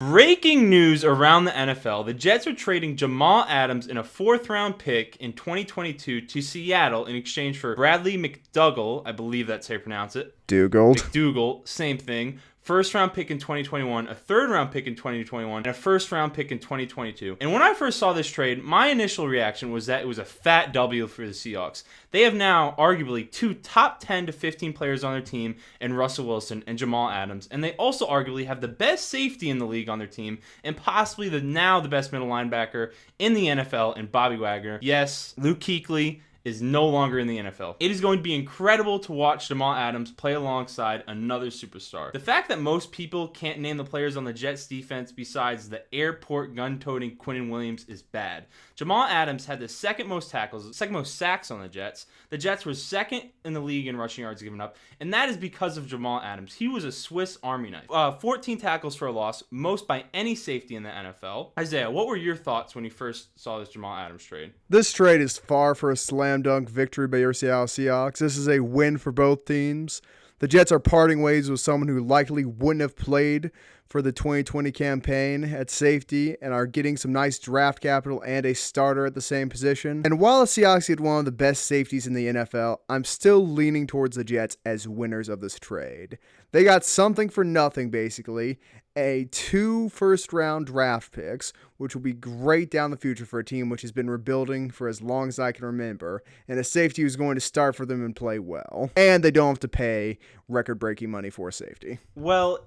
Breaking news around the NFL. The Jets are trading Jamal Adams in a 4th-round pick in 2022 to Seattle in exchange for Bradley McDougall. I believe that's how you pronounce it. Dugald. McDougall, same thing. 1st-round pick in 2021, a 3rd-round pick in 2021, and a 1st-round pick in 2022. And when I first saw this trade, my initial reaction was that it was a fat W for the Seahawks. They have now arguably 2 top 10 to 15 players on their team in Russell Wilson and Jamal Adams, and they also arguably have the best safety in the league on their team and possibly the best middle linebacker in the NFL in Bobby Wagner. Yes, Luke Kuechly is no longer in the NFL. It is going to be incredible to watch Jamal Adams play alongside another superstar. The fact that most people can't name the players on the Jets defense besides the airport gun-toting Quinnen Williams is bad. Jamal Adams had the second most sacks on the Jets. The Jets were 2nd in the league in rushing yards given up, and that is because of Jamal Adams. He was a Swiss Army knife. 14 tackles for a loss, most by any safety in the NFL. Isaiah, what were your thoughts when you first saw this Jamal Adams trade? This trade is far from a slam dunk victory by your Seattle Seahawks. This is a win for both teams. The Jets are parting ways with someone who likely wouldn't have played for the 2020 campaign at safety and are getting some nice draft capital and a starter at the same position. And while the Seahawks get one of the best safeties in the NFL, I'm still leaning towards the Jets as winners of this trade. They got something for nothing, basically. 2 first-round draft picks, which will be great down the future for a team which has been rebuilding for as long as I can remember, and a safety who's going to start for them and play well. And they don't have to pay record-breaking money for a safety. Well,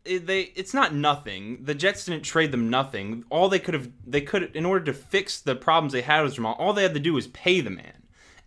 it's not nothing. The Jets didn't trade them nothing. All they could in order to fix the problems they had with Jamal, all they had to do was pay the man.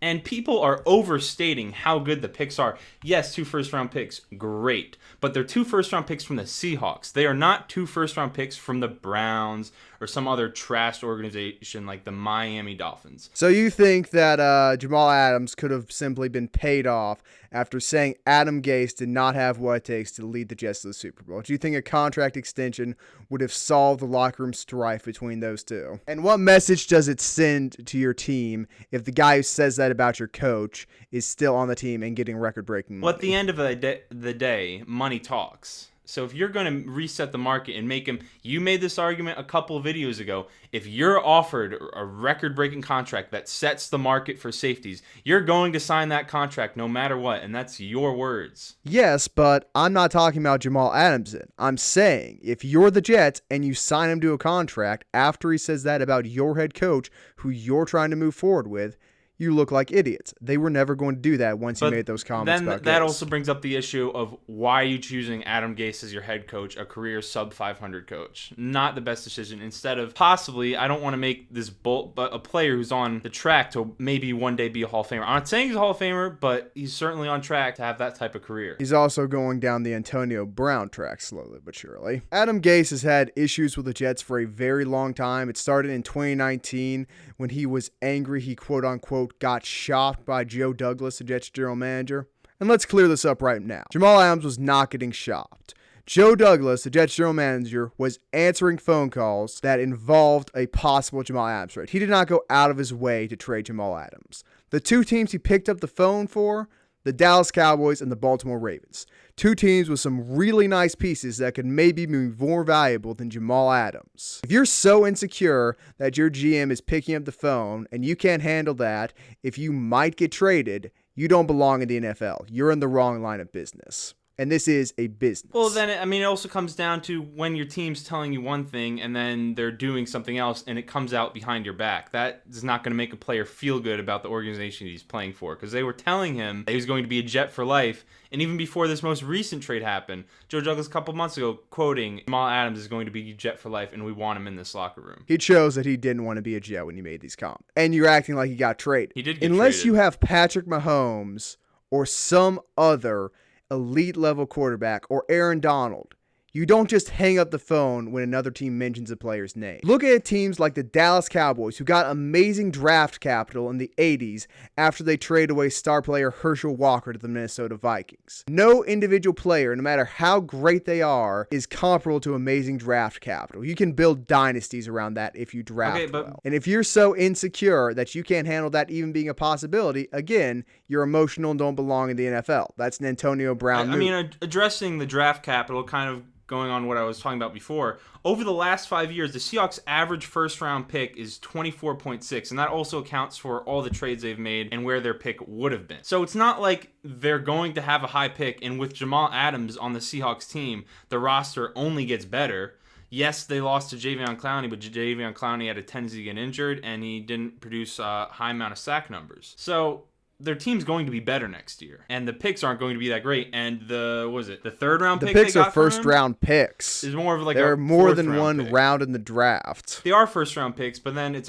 And people are overstating how good the picks are. Yes, 2 first-round picks, great. But they're 2 first-round picks from the Seahawks. They are not 2 first-round picks from the Browns or some other trashed organization like the Miami Dolphins. So you think that Jamal Adams could have simply been paid off after saying Adam Gase did not have what it takes to lead the Jets to the Super Bowl? Do you think a contract extension would have solved the locker room strife between those two? And what message does it send to your team if the guy who says that about your coach is still on the team and getting record-breaking money? Well, at the end of the day, money talks. So if you're going to reset the market and make him, you made this argument a couple of videos ago, if you're offered a record-breaking contract that sets the market for safeties, you're going to sign that contract no matter what, and that's your words. Yes, but I'm not talking about Jamal Adams. I'm saying if you're the Jets and you sign him to a contract after he says that about your head coach who you're trying to move forward with, you look like idiots. They were never going to do that once you made those comments about Gase. That also brings up the issue of why are you choosing Adam Gase as your head coach, a career sub-500 coach? Not the best decision. Instead of possibly, I don't want to make this but a player who's on the track to maybe one day be a Hall of Famer. I'm not saying he's a Hall of Famer, but he's certainly on track to have that type of career. He's also going down the Antonio Brown track slowly but surely. Adam Gase has had issues with the Jets for a very long time. It started in 2019 when he was angry. He quote-unquote got shopped by Joe Douglas, the Jets general manager. And let's clear this up right now. Jamal Adams was not getting shopped. Joe Douglas, the Jets general manager, was answering phone calls that involved a possible Jamal Adams trade. He did not go out of his way to trade Jamal Adams. The 2 teams he picked up the phone for, the Dallas Cowboys and the Baltimore Ravens. 2 teams with some really nice pieces that could maybe be more valuable than Jamal Adams. If you're so insecure that your GM is picking up the phone and you can't handle that, if you might get traded, you don't belong in the NFL. You're in the wrong line of business. And this is a business. Well, then, it also comes down to when your team's telling you one thing and then they're doing something else and it comes out behind your back. That is not going to make a player feel good about the organization he's playing for, because they were telling him that he was going to be a Jet for life. And even before this most recent trade happened, Joe Douglas a couple months ago quoting, Jamal Adams is going to be Jet for life and we want him in this locker room. He chose that he didn't want to be a Jet when he made these comments. And you're acting like he got traded. He did get Unless traded. you have Patrick Mahomes or some other elite level quarterback or Aaron Donald, you don't just hang up the phone when another team mentions a player's name. Look at teams like the Dallas Cowboys, who got amazing draft capital in the 80s after they traded away star player Herschel Walker to the Minnesota Vikings. No individual player, no matter how great they are, is comparable to amazing draft capital. You can build dynasties around that if you draft well. And if you're so insecure that you can't handle that even being a possibility, again, you're emotional and don't belong in the NFL. That's an Antonio Brown move. Addressing the draft capital kind of going on what I was talking about before, over the last 5 years, the Seahawks' average first-round pick is 24.6, and that also accounts for all the trades they've made and where their pick would have been. So it's not like they're going to have a high pick, and with Jamal Adams on the Seahawks team, the roster only gets better. Yes, they lost to Jadeveon Clowney, but Jadeveon Clowney had a tendency to get injured, and he didn't produce a high amount of sack numbers. So their team's going to be better next year, and the picks aren't going to be that great. And the third round pick? The picks they got are first round picks. Is more of like there a are more than round one pick. round in the draft. They are first round picks, but then it's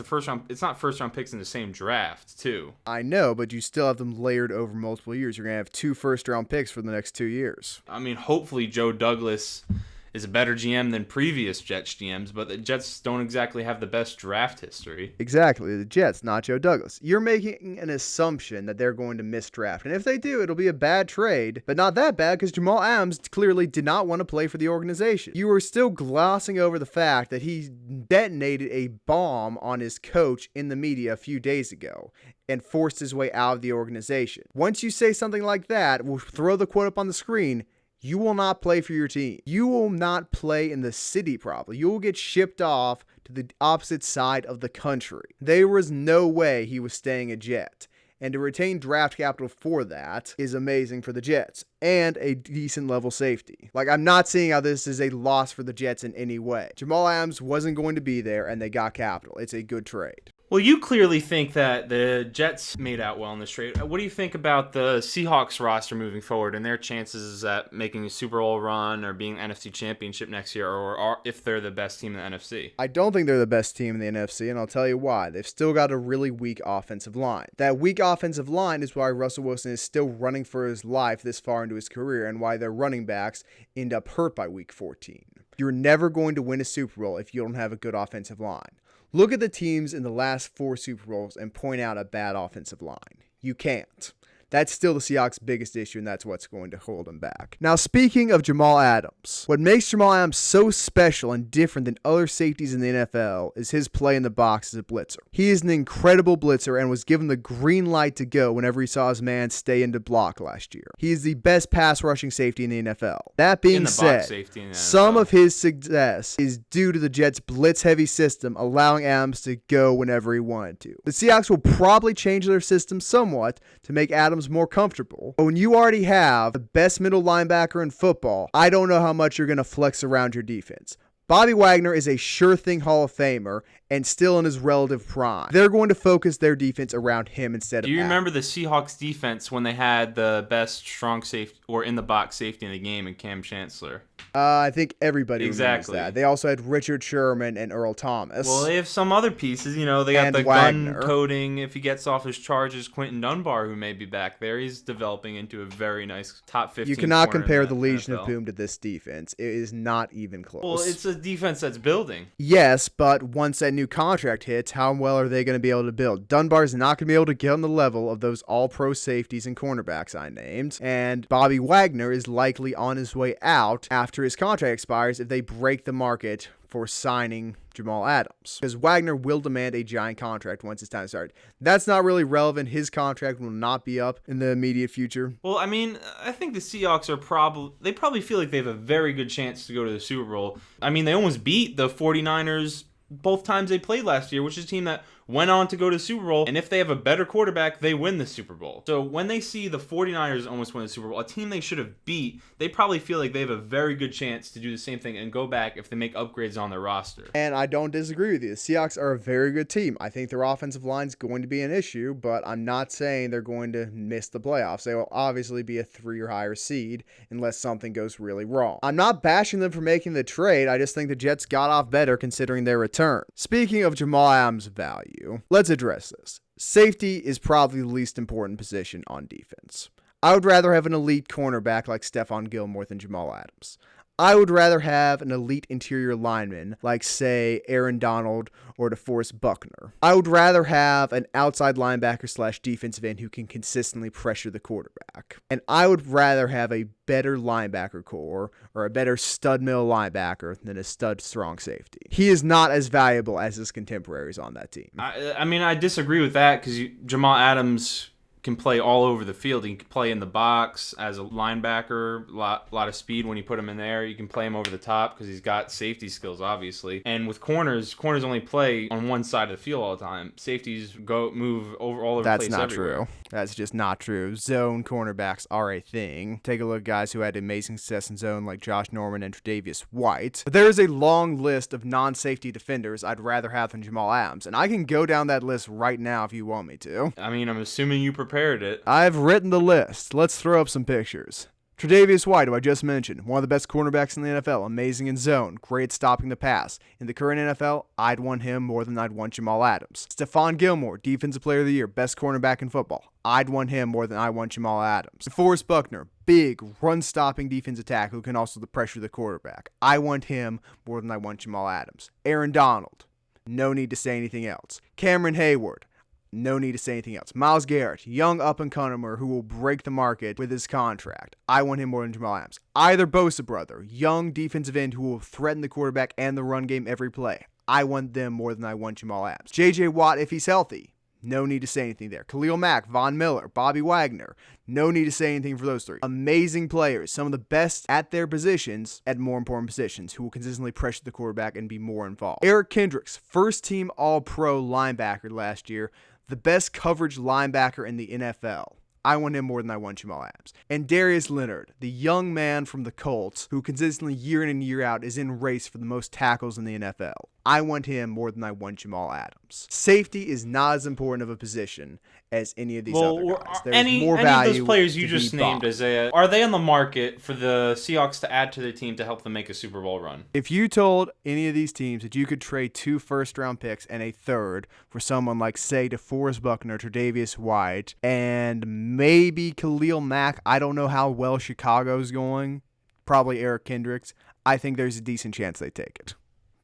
not first round picks in the same draft too. I know, but you still have them layered over multiple years. You're gonna have 2 first round picks for the next 2 years. I mean, hopefully Joe Douglas is a better GM than previous Jets GMs, but the Jets don't exactly have the best draft history. Exactly, the Jets, not Joe Douglas. You're making an assumption that they're going to misdraft, and if they do, it'll be a bad trade, but not that bad because Jamal Adams clearly did not want to play for the organization. You are still glossing over the fact that he detonated a bomb on his coach in the media a few days ago and forced his way out of the organization. Once you say something like that, we'll throw the quote up on the screen. You will not play for your team. You will not play in the city probably. You will get shipped off to the opposite side of the country. There was no way he was staying a Jet. And to retain draft capital for that is amazing for the Jets and a decent level safety. Like, I'm not seeing how this is a loss for the Jets in any way. Jamal Adams wasn't going to be there and they got capital. It's a good trade. Well, you clearly think that the Jets made out well in this trade. What do you think about the Seahawks roster moving forward and their chances at making a Super Bowl run or being NFC Championship next year, or if they're the best team in the NFC? I don't think they're the best team in the NFC, and I'll tell you why. They've still got a really weak offensive line. That weak offensive line is why Russell Wilson is still running for his life this far into his career and why their running backs end up hurt by week 14. You're never going to win a Super Bowl if you don't have a good offensive line. Look at the teams in the last 4 Super Bowls and point out a bad offensive line. You can't. That's still the Seahawks' biggest issue, and that's what's going to hold them back. Now, speaking of Jamal Adams, what makes Jamal Adams so special and different than other safeties in the NFL is his play in the box as a blitzer. He is an incredible blitzer and was given the green light to go whenever he saw his man stay into block last year. He is the best pass rushing safety in the NFL. That being said, some of his success is due to the Jets' blitz-heavy system allowing Adams to go whenever he wanted to. The Seahawks will probably change their system somewhat to make Adams more comfortable. But when you already have the best middle linebacker in football, I don't know how much you're going to flex around your defense. Bobby Wagner is a sure thing Hall of Famer and still in his relative prime. They're going to focus their defense around him instead of Do you Adams. remember the Seahawks defense when they had the best strong safety or in the box safety in the game in Cam Chancellor? I think everybody remembers Exactly. that. They also had Richard Sherman and Earl Thomas. Well, they have some other pieces. You know, they got And the Wagner. gun coding. If he gets off his charges, Quentin Dunbar, who may be back there, he's developing into a very nice top 15 You cannot corner in compare the Legion NFL. of Boom to this defense. It is not even close. Well, it's a defense that's building. Yes, but once that new contract hits, how well are they going to be able to build? Dunbar's not going to be able to get on the level of those all-pro safeties and cornerbacks I named, and Bobby Wagner is likely on his way out after his contract expires if they break the market for signing Jamal Adams, because Wagner will demand a giant contract once it's time to start. That's not really relevant. His contract will not be up in the immediate future. Well, I mean, I think the Seahawks are probably feel like they have a very good chance to go to the Super Bowl. I mean, they almost beat the 49ers both times they played last year, which is a team that went on to go to the Super Bowl, and if they have a better quarterback, they win the Super Bowl. So when they see the 49ers almost win the Super Bowl, a team they should have beat, they probably feel like they have a very good chance to do the same thing and go back if they make upgrades on their roster. And I don't disagree with you. The Seahawks are a very good team. I think their offensive line is going to be an issue, but I'm not saying they're going to miss the playoffs. They will obviously be a 3 or higher seed unless something goes really wrong. I'm not bashing them for making the trade. I just think the Jets got off better considering their return. Speaking of Jamal Adams' value, let's address this. Safety is probably the least important position on defense. I would rather have an elite cornerback like Stephon Gilmore than Jamal Adams. I would rather have an elite interior lineman like, say, Aaron Donald or DeForest Buckner. I would rather have an outside linebacker slash defensive end who can consistently pressure the quarterback. And I would rather have a better linebacker core or a better stud middle linebacker than a stud strong safety. He is not as valuable as his contemporaries on that team. I mean, I disagree with that because Jamal Adams can play all over the field. He can play in the box as a linebacker, lot of speed when you put him in there. You can play him over the top because he's got safety skills, obviously. And with corners only play on one side of the field all the time. Safeties move all over the place. That's not everywhere. true. That's just not true. Zone cornerbacks are a thing. Take a look at guys who had amazing success in zone like Josh Norman and Tre'Davious White. But there is a long list of non-safety defenders I'd rather have than Jamal Adams, and I can go down that list right now if you want me to. I mean, I'm assuming you prepared it. I've written the list. Let's throw up some pictures. Tre'Davious White, who I just mentioned, one of the best cornerbacks in the NFL, amazing in zone, great at stopping the pass. In the current NFL, I'd want him more than I'd want Jamal Adams. Stephon Gilmore, Defensive Player of the Year, best cornerback in football. I'd want him more than I want Jamal Adams. DeForest Buckner, big, run-stopping defensive tackle who can also pressure the quarterback. I want him more than I want Jamal Adams. Aaron Donald, no need to say anything else. Cameron Hayward, no need to say anything else. Myles Garrett, young up-and-comer who will break the market with his contract. I want him more than Jamal Adams. Either Bosa brother, young defensive end who will threaten the quarterback and the run game every play. I want them more than I want Jamal Adams. J.J. Watt if he's healthy. No need to say anything there. Khalil Mack, Von Miller, Bobby Wagner. No need to say anything for those three. Amazing players. Some of the best at their positions, at more important positions, who will consistently pressure the quarterback and be more involved. Eric Kendricks, first-team All-Pro linebacker last year. The best coverage linebacker in the NFL. I want him more than I want Jamal Adams. And Darius Leonard, the young man from the Colts who consistently year in and year out is in race for the most tackles in the NFL. I want him more than I want Jamal Adams. Safety is not as important of a position as any of these other guys. There's more value. Of those players you just named, Isaiah, are they on the market for the Seahawks to add to their team to help them make a Super Bowl run? If you told any of these teams that you could trade 2 first-round picks and a third for someone like, say, DeForest Buckner, Tre'Davious White, and maybe Khalil Mack, I don't know how well Chicago's going, probably Eric Kendricks, I think there's a decent chance they take it.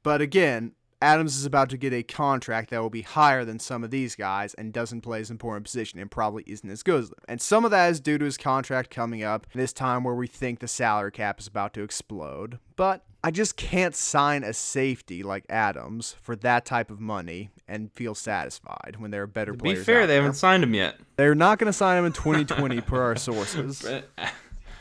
But again, Adams is about to get a contract that will be higher than some of these guys and doesn't play as important position and probably isn't as good as them. And some of that is due to his contract coming up this time where we think the salary cap is about to explode. But I just can't sign a safety like Adams for that type of money and feel satisfied when there are better players. To be fair, they haven't signed him yet. They're not going to sign him in 2020 per our sources.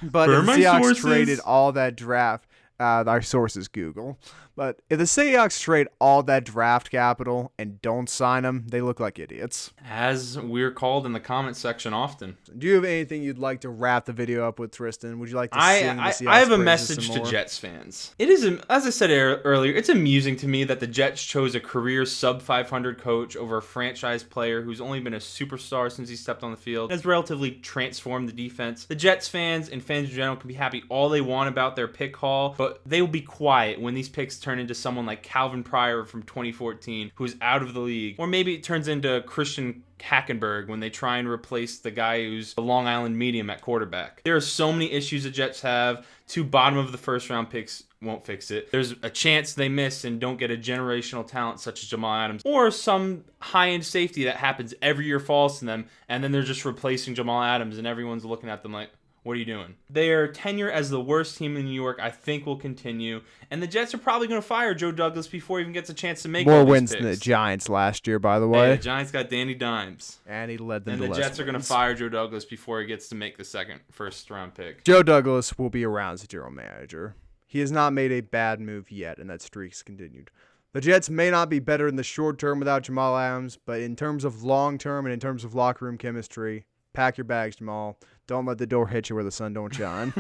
But per if the my Seahawks sources? traded all that draft, our sources Google. But if the Seahawks trade all that draft capital and don't sign them, they look like idiots. As we're called in the comment section often. Do you have anything you'd like to wrap the video up with, Tristan? Would you like to sing the Seahawks I have a praises message some to more? Jets fans. It is, as I said earlier, it's amusing to me that the Jets chose a career sub-500 coach over a franchise player who's only been a superstar since he stepped on the field, has relatively transformed the defense. The Jets fans and fans in general can be happy all they want about their pick haul, but they will be quiet when these picks turn into someone like Calvin Pryor from 2014, who is out of the league. Or maybe it turns into Christian Hackenberg when they try and replace the guy who's the Long Island medium at quarterback. There are so many issues the Jets have. 2 bottom of the first round picks won't fix it. There's a chance they miss and don't get a generational talent such as Jamal Adams or some high-end safety that happens every year falls to them, and then they're just replacing Jamal Adams and everyone's looking at them like, what are you doing? Their tenure as the worst team in New York, I think, will continue. And the Jets are probably going to fire Joe Douglas before he even gets a chance to make more all these wins picks. than the Giants last year, by the Hey, way. the Giants got Danny Dimes. And he led them And to the less Jets are going to wins. fire Joe Douglas before he gets to make the first round pick. Joe Douglas will be around as a general manager. He has not made a bad move yet, and that streak's continued. The Jets may not be better in the short term without Jamal Adams, but in terms of long term and in terms of locker room chemistry, pack your bags, Jamal. Don't let the door hit you where the sun don't shine.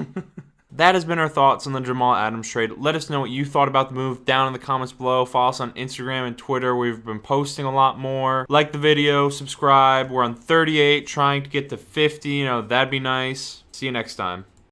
That has been our thoughts on the Jamal Adams trade. Let us know what you thought about the move down in the comments below. Follow us on Instagram and Twitter. We've been posting a lot more. Like the video, subscribe. We're on 38, trying to get to 50. That'd be nice. See you next time.